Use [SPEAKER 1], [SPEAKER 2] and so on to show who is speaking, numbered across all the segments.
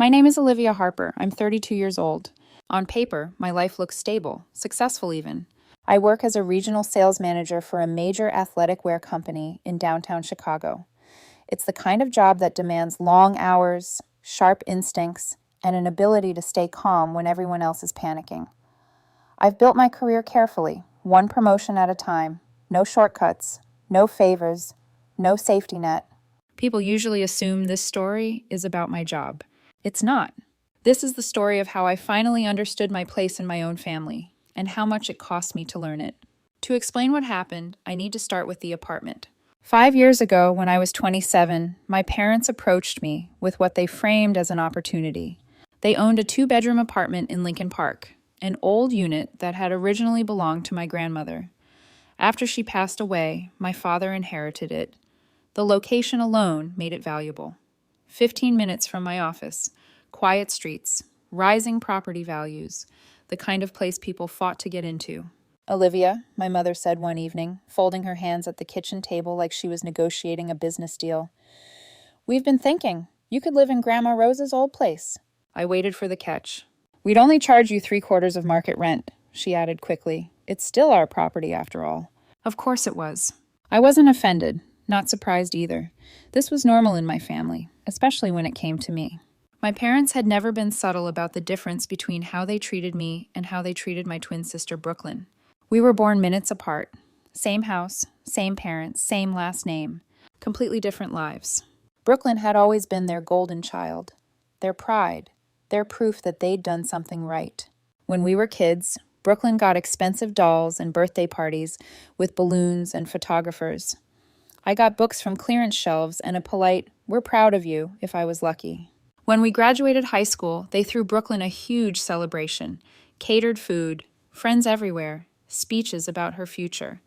[SPEAKER 1] My name is Olivia Harper. I'm 32 years old. On paper, my life looks stable, successful even. I work as a regional sales manager for a major athletic wear company in downtown Chicago. It's the kind of job that demands long hours, sharp instincts, and an ability to stay calm when everyone else is panicking. I've built my career carefully, one promotion at a time. No shortcuts, no favors, no safety net. People usually assume this story is about my job. It's not. This is the story of how I finally understood my place in my own family and how much it cost me to learn it. To explain what happened, I need to start with the apartment. 5 years ago, when I was 27, my parents approached me with what they framed as an opportunity. They owned a 2-bedroom apartment in Lincoln Park, an old unit that had originally belonged to my grandmother. After she passed away, my father inherited it. The location alone made it valuable. 15 minutes from my office, quiet streets, rising property values, the kind of place people fought to get into. Olivia, my mother said one evening, folding her hands at the kitchen table like she was negotiating a business deal. We've been thinking, you could live in Grandma Rose's old place. I waited for the catch. We'd only charge you 3/4 of market rent, she added quickly. It's still our property after all. Of course it was. I wasn't offended, not surprised either. This was normal in my family, especially when it came to me. My parents had never been subtle about the difference between how they treated me and how they treated my twin sister Brooklyn. We were born minutes apart. Same house, same parents, same last name. Completely different lives. Brooklyn had always been their golden child, their pride, their proof that they'd done something right. When we were kids, Brooklyn got expensive dolls and birthday parties with balloons and photographers. I got books from clearance shelves and a polite, "We're proud of you," if I was lucky. When we graduated high school, they threw Brooklyn a huge celebration. Catered food, friends everywhere, speeches about her future.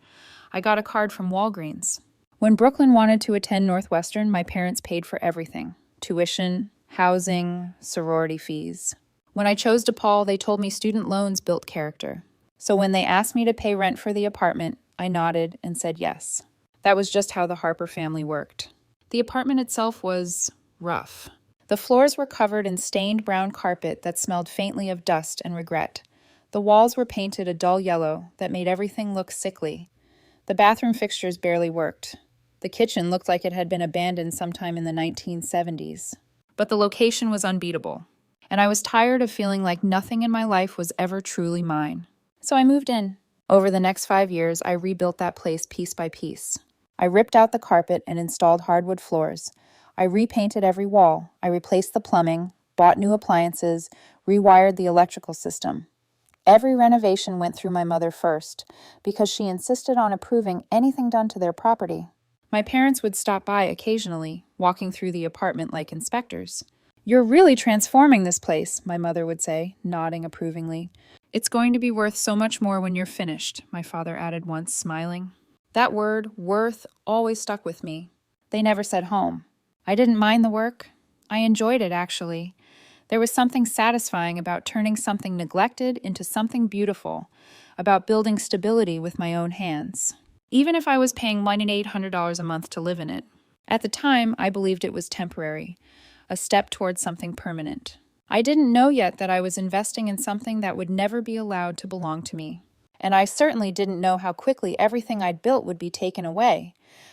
[SPEAKER 1] I got a card from Walgreens. When Brooklyn wanted to attend Northwestern, my parents paid for everything. Tuition, housing, sorority fees. When I chose DePaul, they told me student loans built character. So when they asked me to pay rent for the apartment, I nodded and said yes. That was just how the Harper family worked. The apartment itself was rough. The floors were covered in stained brown carpet that smelled faintly of dust and regret. The walls were painted a dull yellow that made everything look sickly. The bathroom fixtures barely worked. The kitchen looked like it had been abandoned sometime in the 1970s. But the location was unbeatable, and I was tired of feeling like nothing in my life was ever truly mine. So I moved in. Over the next 5 years, I rebuilt that place piece by piece. I ripped out the carpet and installed hardwood floors. I repainted every wall. I replaced the plumbing, bought new appliances, rewired the electrical system. Every renovation went through my mother first, because she insisted on approving anything done to their property. My parents would stop by occasionally, walking through the apartment like inspectors. "You're really transforming this place," my mother would say, nodding approvingly. "It's going to be worth so much more when you're finished," my father added once, smiling. That word, worth, always stuck with me. They never said home. I didn't mind the work. I enjoyed it, actually. There was something satisfying about turning something neglected into something beautiful, about building stability with my own hands, even if I was paying $1,800 a month to live in it. At the time, I believed it was temporary, a step towards something permanent. I didn't know yet that I was investing in something that would never be allowed to belong to me. And I certainly didn't know how quickly everything I'd built would be taken away.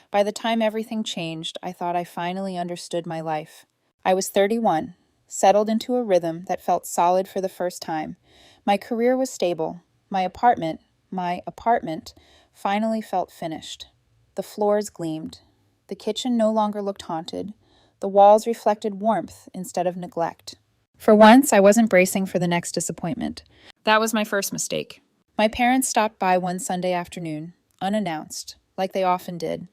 [SPEAKER 1] By the time everything changed, I thought I finally understood my life. I was 31. Settled into a rhythm that felt solid for the first time. My career was stable. My apartment, finally felt finished. The floors gleamed. The kitchen no longer looked haunted. The walls reflected warmth instead of neglect. For once, I wasn't bracing for the next disappointment. That was my first mistake. My parents stopped by one Sunday afternoon, unannounced, like they often did.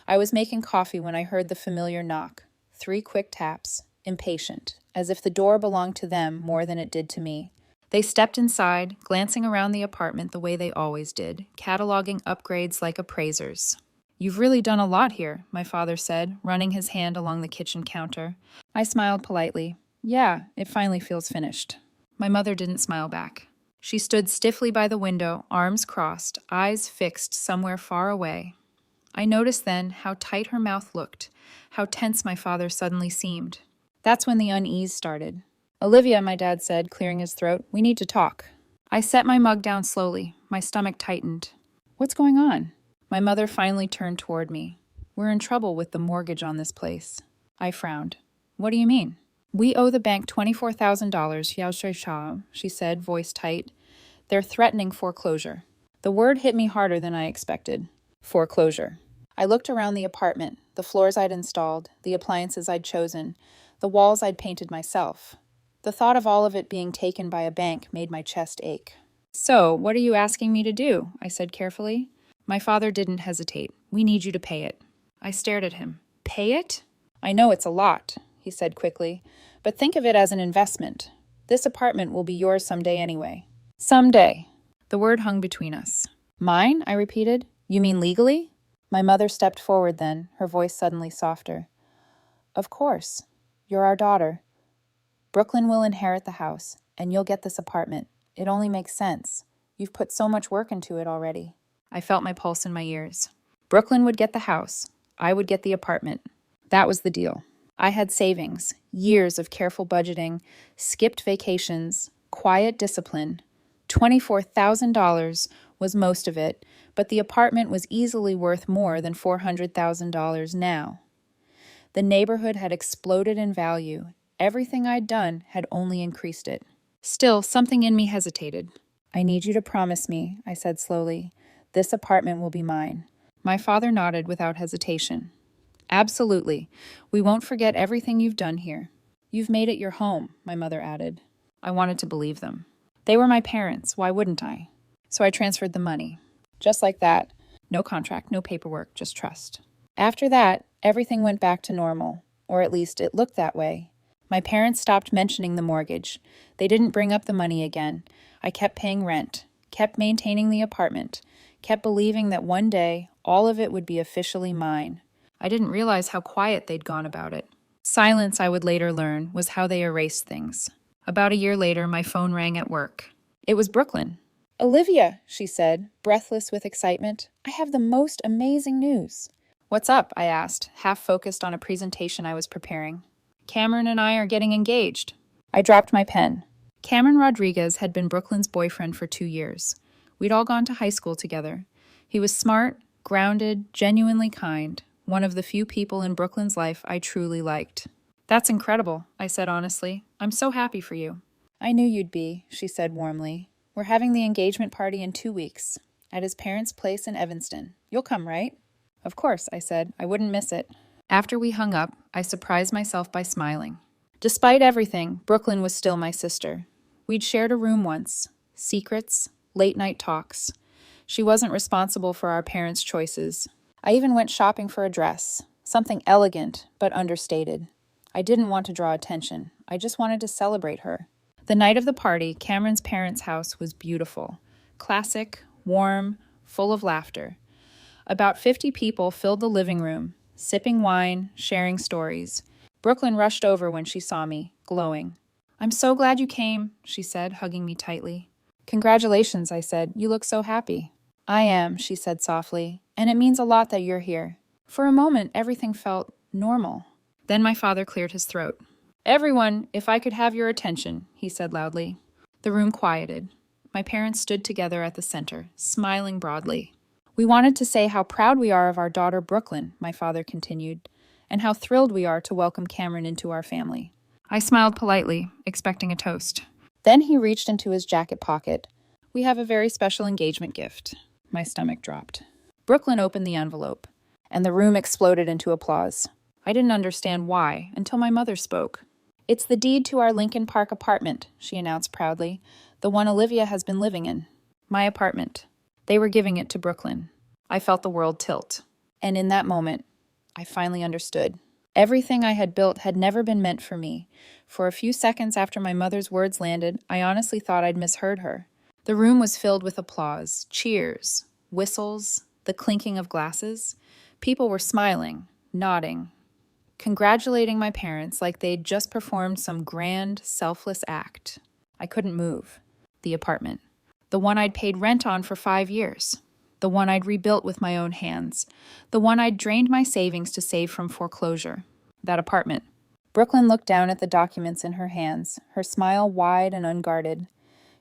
[SPEAKER 1] I was making coffee when I heard the familiar knock. 3 quick taps, impatient, as if the door belonged to them more than it did to me. They stepped inside, glancing around the apartment the way they always did, cataloging upgrades like appraisers. "You've really done a lot here," my father said, running his hand along the kitchen counter. I smiled politely. "Yeah, it finally feels finished." My mother didn't smile back. She stood stiffly by the window, arms crossed, eyes fixed somewhere far away. I noticed then how tight her mouth looked, how tense my father suddenly seemed. That's when the unease started. Olivia, my dad said, clearing his throat, we need to talk. I set my mug down slowly. My stomach tightened. What's going on? My mother finally turned toward me. We're in trouble with the mortgage on this place. I frowned. What do you mean? We owe the bank $24,000, Yao Shui Shao, she said, voice tight. They're threatening foreclosure. The word hit me harder than I expected. Foreclosure. I looked around the apartment, the floors I'd installed, the appliances I'd chosen, the walls I'd painted myself. The thought of all of it being taken by a bank made my chest ache. So, what are you asking me to do? I said carefully. My father didn't hesitate. We need you to pay it. I stared at him. Pay it? I know it's a lot, he said quickly, but think of it as an investment. This apartment will be yours someday anyway. Someday. The word hung between us. Mine? I repeated. You mean legally? My mother stepped forward then, her voice suddenly softer. Of course. You're our daughter. Brooklyn will inherit the house, and you'll get this apartment. It only makes sense. You've put so much work into it already. I felt my pulse in my ears. Brooklyn would get the house. I would get the apartment. That was the deal. I had savings, years of careful budgeting, skipped vacations, quiet discipline. $24,000 was most of it, but the apartment was easily worth more than $400,000 now. The neighborhood had exploded in value. Everything I'd done had only increased it. Still, something in me hesitated. I need you to promise me, I said slowly. This apartment will be mine. My father nodded without hesitation. Absolutely. We won't forget everything you've done here. You've made it your home, my mother added. I wanted to believe them. They were my parents. Why wouldn't I? So I transferred the money. Just like that. No contract, no paperwork, just trust. After that, everything went back to normal, or at least it looked that way. My parents stopped mentioning the mortgage. They didn't bring up the money again. I kept paying rent, kept maintaining the apartment, kept believing that one day all of it would be officially mine. I didn't realize how quiet they'd gone about it. Silence, I would later learn, was how they erased things. About a year later, my phone rang at work. It was Brooklyn. Olivia, she said, breathless with excitement, I have the most amazing news. What's up? I asked, half focused on a presentation I was preparing. Cameron and I are getting engaged. I dropped my pen. Cameron Rodriguez had been Brooklyn's boyfriend for 2 years. We'd all gone to high school together. He was smart, grounded, genuinely kind, one of the few people in Brooklyn's life I truly liked. That's incredible, I said honestly. I'm so happy for you. I knew you'd be, she said warmly. We're having the engagement party in 2 weeks, at his parents' place in Evanston. You'll come, right? Of course, I said. I wouldn't miss it. After we hung up, I surprised myself by smiling. Despite everything, Brooklyn was still my sister. We'd shared a room once. Secrets, late-night talks. She wasn't responsible for our parents' choices. I even went shopping for a dress, something elegant but understated. I didn't want to draw attention. I just wanted to celebrate her. The night of the party, Cameron's parents' house was beautiful. Classic, warm, full of laughter. About 50 people filled the living room, sipping wine, sharing stories. Brooklyn rushed over when she saw me, glowing. I'm so glad you came, she said, hugging me tightly. Congratulations, I said. You look so happy. I am, she said softly, and it means a lot that you're here. For a moment, everything felt normal. Then my father cleared his throat. Everyone, if I could have your attention, he said loudly. The room quieted. My parents stood together at the center, smiling broadly. We wanted to say how proud we are of our daughter Brooklyn, my father continued, and how thrilled we are to welcome Cameron into our family. I smiled politely, expecting a toast. Then he reached into his jacket pocket. We have a very special engagement gift. My stomach dropped. Brooklyn opened the envelope, and the room exploded into applause. I didn't understand why until my mother spoke. It's the deed to our Lincoln Park apartment, she announced proudly, the one Olivia has been living in. My apartment. They were giving it to Brooklyn. I felt the world tilt. And in that moment, I finally understood. Everything I had built had never been meant for me. For a few seconds after my mother's words landed, I honestly thought I'd misheard her. The room was filled with applause, cheers, whistles, the clinking of glasses. People were smiling, nodding, congratulating my parents like they'd just performed some grand, selfless act. I couldn't move. The apartment. The one I'd paid rent on for 5 years. The one I'd rebuilt with my own hands. The one I'd drained my savings to save from foreclosure. That apartment. Brooklyn looked down at the documents in her hands, her smile wide and unguarded.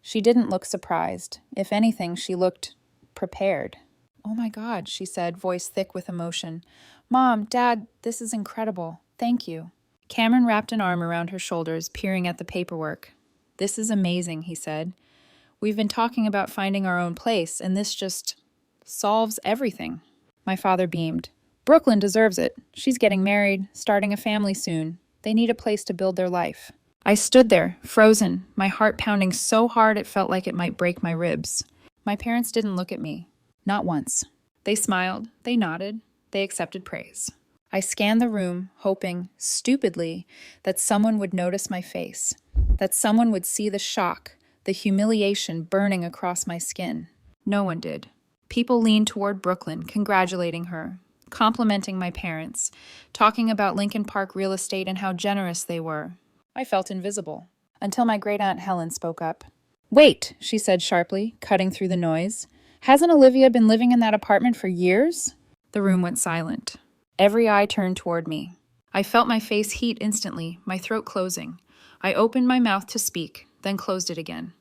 [SPEAKER 1] She didn't look surprised. If anything, she looked prepared. "Oh my God," she said, voice thick with emotion. "Mom, Dad, this is incredible. Thank you." Cameron wrapped an arm around her shoulders, peering at the paperwork. "This is amazing," he said. "We've been talking about finding our own place, and this just solves everything." My father beamed. "Brooklyn deserves it. She's getting married, starting a family soon. They need a place to build their life." I stood there, frozen, my heart pounding so hard it felt like it might break my ribs. My parents didn't look at me. Not once. They smiled, they nodded, they accepted praise. I scanned the room, hoping, stupidly, that someone would notice my face, that someone would see the shock, the humiliation burning across my skin. No one did. People leaned toward Brooklyn, congratulating her, complimenting my parents, talking about Lincoln Park real estate and how generous they were. I felt invisible, until my great-aunt Helen spoke up. "Wait," she said sharply, cutting through the noise. "Hasn't Olivia been living in that apartment for years?" The room went silent. Every eye turned toward me. I felt my face heat instantly, my throat closing. I opened my mouth to speak, then closed it again.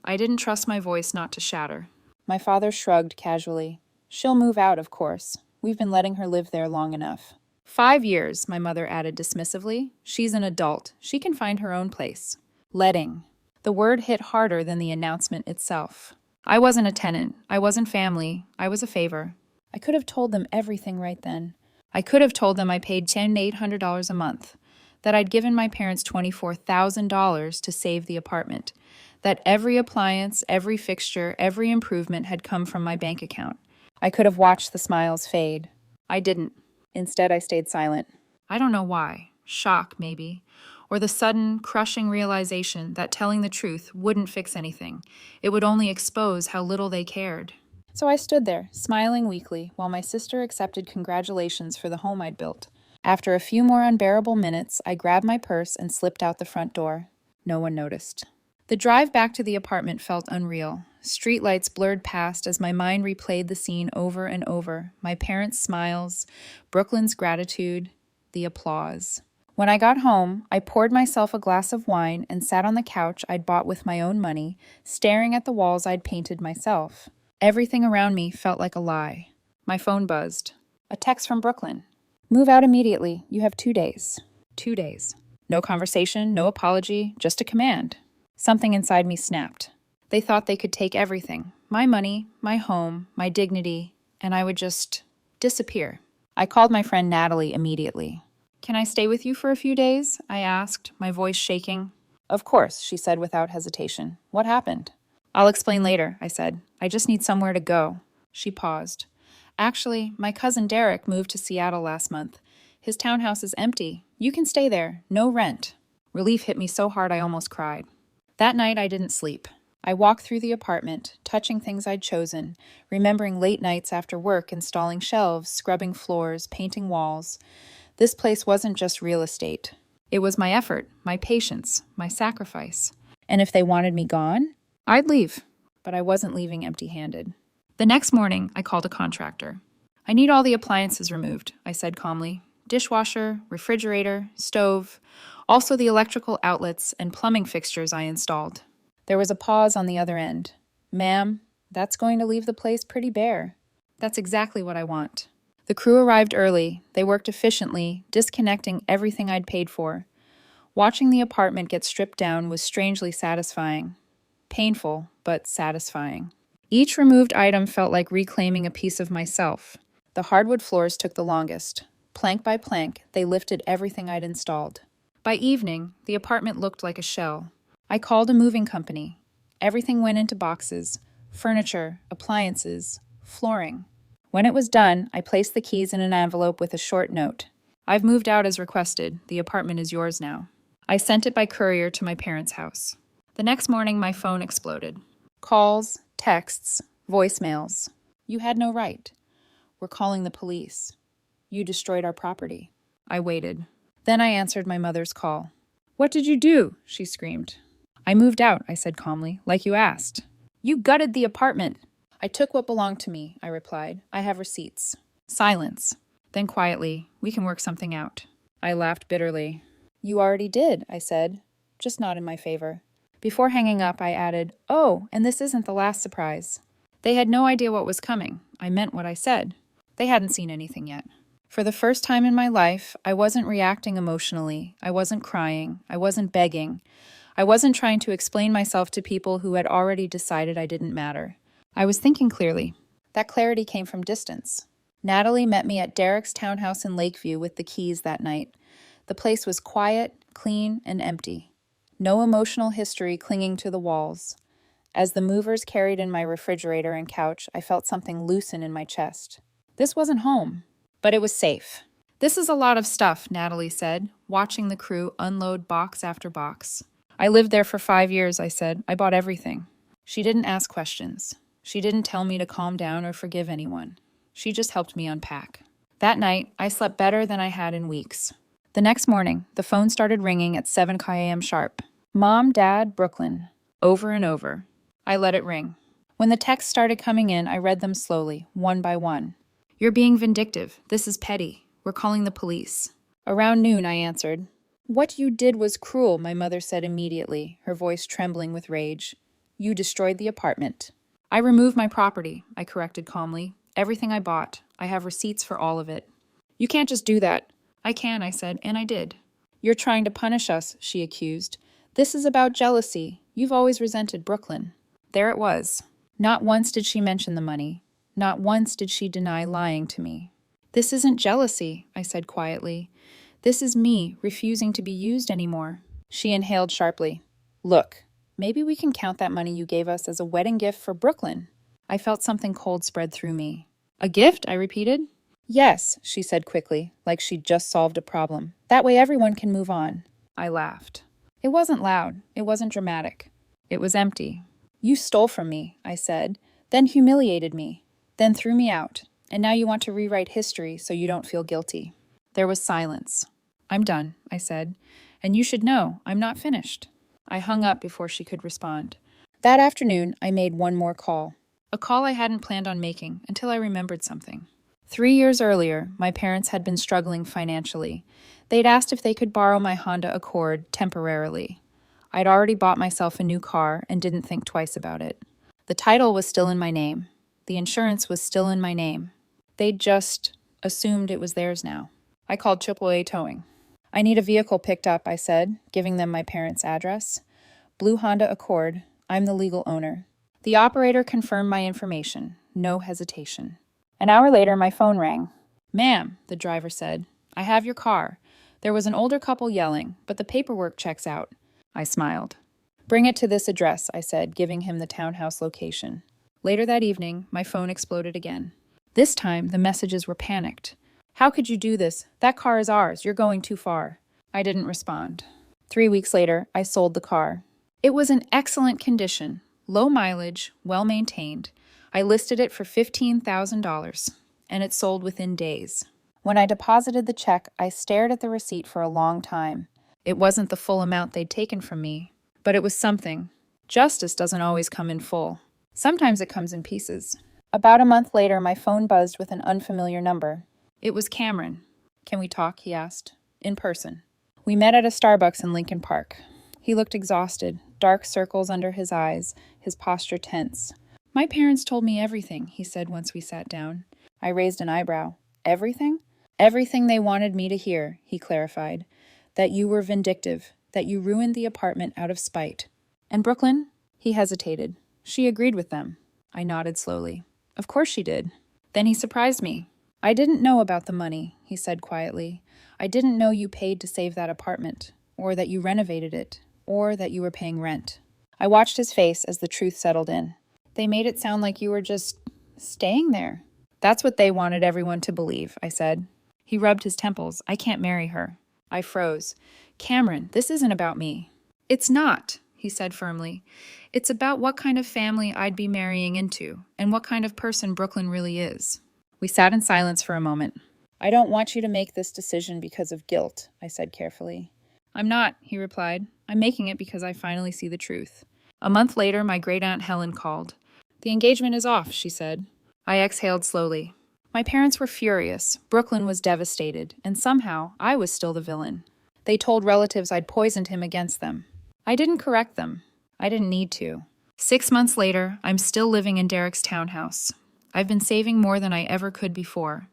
[SPEAKER 1] I didn't trust my voice not to shatter. My father shrugged casually. "She'll move out, of course. We've been letting her live there long enough." 5 years, my mother added dismissively. "She's an adult. She can find her own place." Letting. The word hit harder than the announcement itself. I wasn't a tenant. I wasn't family. I was a favor. I could have told them everything right then. I could have told them I paid $800 a month, that I'd given my parents $24,000 to save the apartment, that every appliance, every fixture, every improvement had come from my bank account. I could have watched the smiles fade. I didn't. Instead, I stayed silent. I don't know why. Shock, maybe. Or the sudden, crushing realization that telling the truth wouldn't fix anything. It would only expose how little they cared. So I stood there, smiling weakly, while my sister accepted congratulations for the home I'd built. After a few more unbearable minutes, I grabbed my purse and slipped out the front door. No one noticed. The drive back to the apartment felt unreal. Streetlights blurred past as my mind replayed the scene over and over. My parents' smiles, Brooklyn's gratitude, the applause. When I got home, I poured myself a glass of wine and sat on the couch I'd bought with my own money, staring at the walls I'd painted myself. Everything around me felt like a lie. My phone buzzed. A text from Brooklyn. "Move out immediately. You have 2 days." 2 days. No conversation, no apology, just a command. Something inside me snapped. They thought they could take everything. My money, my home, my dignity, and I would just disappear. I called my friend Natalie immediately. "Can I stay with you for a few days?" I asked, my voice shaking. "Of course," she said without hesitation. "What happened?" "I'll explain later," I said. "I just need somewhere to go." She paused. "Actually, my cousin Derek moved to Seattle last month. His townhouse is empty. You can stay there. No rent." Relief hit me so hard I almost cried. That night I didn't sleep. I walked through the apartment, touching things I'd chosen, remembering late nights after work installing shelves, scrubbing floors, painting walls. This place wasn't just real estate. It was my effort, my patience, my sacrifice. And if they wanted me gone, I'd leave. But I wasn't leaving empty-handed. The next morning, I called a contractor. "I need all the appliances removed," I said calmly. "Dishwasher, refrigerator, stove, also the electrical outlets and plumbing fixtures I installed." There was a pause on the other end. "Ma'am, that's going to leave the place pretty bare." "That's exactly what I want." The crew arrived early. They worked efficiently, disconnecting everything I'd paid for. Watching the apartment get stripped down was strangely satisfying. Painful, but satisfying. Each removed item felt like reclaiming a piece of myself. The hardwood floors took the longest. Plank by plank, they lifted everything I'd installed. By evening, the apartment looked like a shell. I called a moving company. Everything went into boxes: furniture, appliances, flooring. When it was done, I placed the keys in an envelope with a short note. "I've moved out as requested. The apartment is yours now." I sent it by courier to my parents' house. The next morning, my phone exploded. Calls, texts, voicemails. "You had no right. We're calling the police. You destroyed our property." I waited. Then I answered my mother's call. "What did you do?" she screamed. "I moved out," I said calmly, "like you asked." "You gutted the apartment." "I took what belonged to me," I replied. "I have receipts." Silence. Then quietly, "We can work something out." I laughed bitterly. You already did, I said, just not in my favor. Before hanging up, I added, "Oh, and this isn't the last surprise." They had no idea what was coming. I meant what I said. They hadn't seen anything yet. For the first time in my life, I wasn't reacting emotionally. I wasn't crying. I wasn't begging. I wasn't trying to explain myself to people who had already decided I didn't matter. I was thinking clearly. That clarity came from distance. Natalie met me at Derek's townhouse in Lakeview with the keys that night. The place was quiet, clean, and empty. No emotional history clinging to the walls. As the movers carried in my refrigerator and couch, I felt something loosen in my chest. This wasn't home, but it was safe. "This is a lot of stuff," Natalie said, watching the crew unload box after box. "I lived there for 5 years," I said. "I bought everything." She didn't ask questions. She didn't tell me to calm down or forgive anyone. She just helped me unpack. That night, I slept better than I had in weeks. The next morning, the phone started ringing at 7 a.m. sharp. "Mom, Dad, Brooklyn." Over and over. I let it ring. When the texts started coming in, I read them slowly, one by one. "You're being vindictive. This is petty. We're calling the police." Around noon, I answered. "What you did was cruel," my mother said immediately, her voice trembling with rage. "You destroyed the apartment." "I removed my property," I corrected calmly. "Everything I bought. I have receipts for all of it." "You can't just do that." "I can," I said, and I did. "You're trying to punish us," she accused. "This is about jealousy. You've always resented Brooklyn." There it was. Not once did she mention the money. Not once did she deny lying to me. "This isn't jealousy," I said quietly. "This is me refusing to be used anymore." She inhaled sharply. "Look, maybe we can count that money you gave us as a wedding gift for Brooklyn." I felt something cold spread through me. "A gift?" I repeated. "Yes," she said quickly, like she'd just solved a problem. "That way everyone can move on." I laughed. It wasn't loud. It wasn't dramatic. It was empty. "You stole from me," I said, then humiliated me, then threw me out, and now you want to rewrite history so you don't feel guilty. There was silence. "I'm done," I said, "and you should know I'm not finished." I hung up before she could respond. That afternoon, I made one more call. A call I hadn't planned on making until I remembered something. 3 years earlier, my parents had been struggling financially. They'd asked if they could borrow my Honda Accord temporarily. I'd already bought myself a new car and didn't think twice about it. The title was still in my name. The insurance was still in my name. They'd just assumed it was theirs now. I called AAA Towing. "I need a vehicle picked up," I said, giving them my parents' address. "Blue Honda Accord. I'm the legal owner." The operator confirmed my information. No hesitation. An hour later, my phone rang. "Ma'am," the driver said, "I have your car. There was an older couple yelling, but the paperwork checks out." I smiled. "Bring it to this address," I said, giving him the townhouse location. Later that evening, my phone exploded again. This time, the messages were panicked. "How could you do this? That car is ours. You're going too far." I didn't respond. 3 weeks later, I sold the car. It was in excellent condition, low mileage, well maintained. I listed it for $15,000, and it sold within days. When I deposited the check, I stared at the receipt for a long time. It wasn't the full amount they'd taken from me, but it was something. Justice doesn't always come in full. Sometimes it comes in pieces. About a month later, my phone buzzed with an unfamiliar number. It was Cameron. "Can we talk?" he asked. "In person." We met at a Starbucks in Lincoln Park. He looked exhausted, dark circles under his eyes, his posture tense. "My parents told me everything," he said once we sat down. I raised an eyebrow. "Everything?" "Everything they wanted me to hear," he clarified. "That you were vindictive, that you ruined the apartment out of spite." "And Brooklyn?" He hesitated. "She agreed with them." I nodded slowly. "Of course she did." Then he surprised me. "I didn't know about the money," he said quietly. "I didn't know you paid to save that apartment, or that you renovated it, or that you were paying rent." I watched his face as the truth settled in. "They made it sound like you were just staying there." "That's what they wanted everyone to believe," I said. He rubbed his temples. "I can't marry her." I froze. "Cameron, this isn't about me." "It's not," he said firmly. "It's about what kind of family I'd be marrying into, and what kind of person Brooklyn really is." We sat in silence for a moment. "I don't want you to make this decision because of guilt," I said carefully. "I'm not," he replied. "I'm making it because I finally see the truth." A month later, my great-aunt Helen called. "The engagement is off," she said. I exhaled slowly. My parents were furious. Brooklyn was devastated, and somehow I was still the villain. They told relatives I'd poisoned him against them. I didn't correct them. I didn't need to. 6 months later, I'm still living in Derek's townhouse. I've been saving more than I ever could before.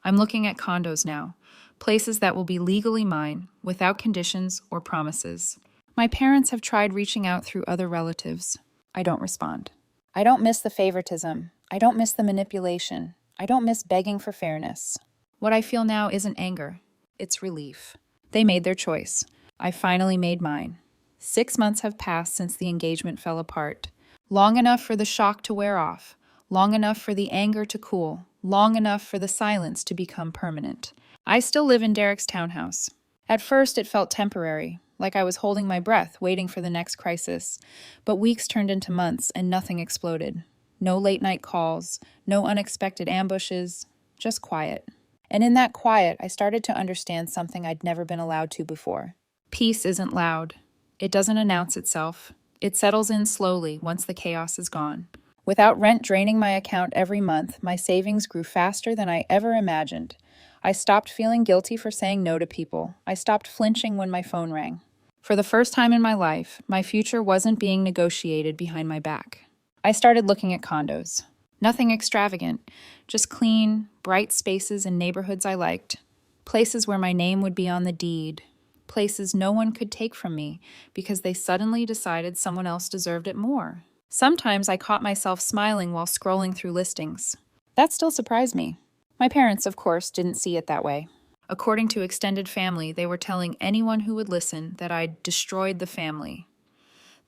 [SPEAKER 1] I'm looking at condos now, places that will be legally mine, without conditions or promises. My parents have tried reaching out through other relatives. I don't respond. I don't miss the favoritism. I don't miss the manipulation. I don't miss begging for fairness. What I feel now isn't anger. It's relief. They made their choice. I finally made mine. 6 months have passed since the engagement fell apart. Long enough for the shock to wear off. Long enough for the anger to cool. Long enough for the silence to become permanent. I still live in Derek's townhouse. At first, it felt temporary, like I was holding my breath, waiting for the next crisis. But weeks turned into months, and nothing exploded. No late-night calls, no unexpected ambushes, just quiet. And in that quiet, I started to understand something I'd never been allowed to before. Peace isn't loud. It doesn't announce itself. It settles in slowly once the chaos is gone. Without rent draining my account every month, my savings grew faster than I ever imagined. I stopped feeling guilty for saying no to people. I stopped flinching when my phone rang. For the first time in my life, my future wasn't being negotiated behind my back. I started looking at condos. Nothing extravagant, just clean, bright spaces in neighborhoods I liked. Places where my name would be on the deed. Places no one could take from me because they suddenly decided someone else deserved it more. Sometimes I caught myself smiling while scrolling through listings. That still surprised me. My parents, of course, didn't see it that way. According to extended family, they were telling anyone who would listen that I'd destroyed the family,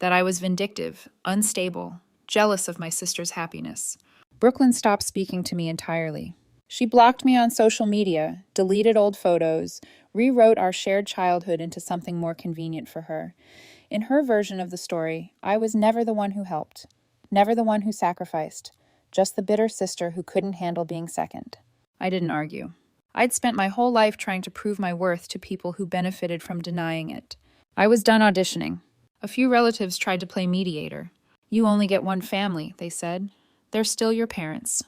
[SPEAKER 1] that I was vindictive, unstable, jealous of my sister's happiness. Brooklyn stopped speaking to me entirely. She blocked me on social media, deleted old photos, rewrote our shared childhood into something more convenient for her. In her version of the story, I was never the one who helped, never the one who sacrificed, just the bitter sister who couldn't handle being second. I didn't argue. I'd spent my whole life trying to prove my worth to people who benefited from denying it. I was done auditioning. A few relatives tried to play mediator. You only get one family, they said. They're still your parents.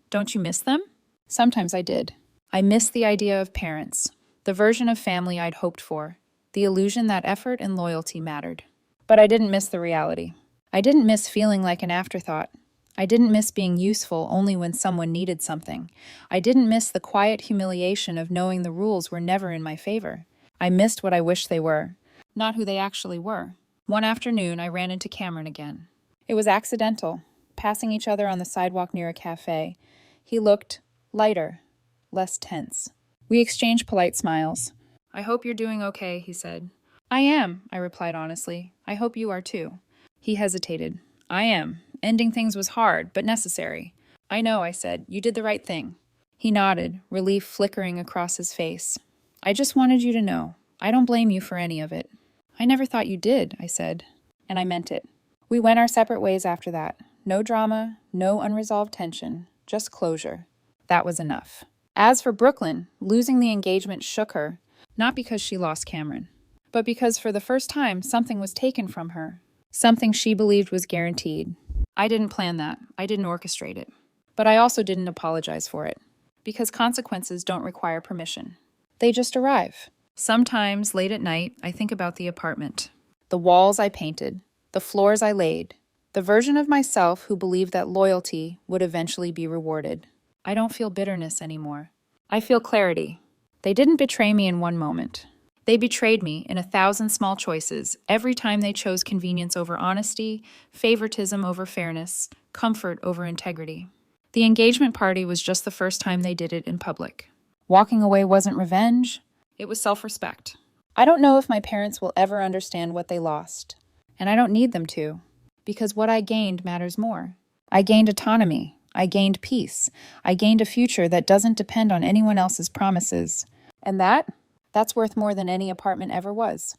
[SPEAKER 1] Don't you miss them? Sometimes I did. I missed the idea of parents, the version of family I'd hoped for, the illusion that effort and loyalty mattered. But I didn't miss the reality. I didn't miss feeling like an afterthought. I didn't miss being useful only when someone needed something. I didn't miss the quiet humiliation of knowing the rules were never in my favor. I missed what I wished they were, not who they actually were. One afternoon, I ran into Cameron again. It was accidental, passing each other on the sidewalk near a cafe. He looked lighter, less tense. We exchanged polite smiles. I hope you're doing okay, he said. I am, I replied honestly. I hope you are too. He hesitated. I am. Ending things was hard, but necessary. I know, I said. You did the right thing. He nodded, relief flickering across his face. I just wanted you to know. I don't blame you for any of it. I never thought you did, I said. And I meant it. We went our separate ways after that. No drama, no unresolved tension, just closure. That was enough. As for Brooklyn, losing the engagement shook her, not because she lost Cameron, but because for the first time something was taken from her, something she believed was guaranteed. I didn't plan that. I didn't orchestrate it. But I also didn't apologize for it, because consequences don't require permission. They just arrive. Sometimes, late at night, I think about the apartment, the walls I painted, the floors I laid, the version of myself who believed that loyalty would eventually be rewarded. I don't feel bitterness anymore. I feel clarity. They didn't betray me in one moment. They betrayed me in 1,000 small choices, every time they chose convenience over honesty, favoritism over fairness, comfort over integrity. The engagement party was just the first time they did it in public. Walking away wasn't revenge. It was self-respect. I don't know if my parents will ever understand what they lost. And I don't need them to, because what I gained matters more. I gained autonomy. I gained peace. I gained a future that doesn't depend on anyone else's promises. And that's worth more than any apartment ever was.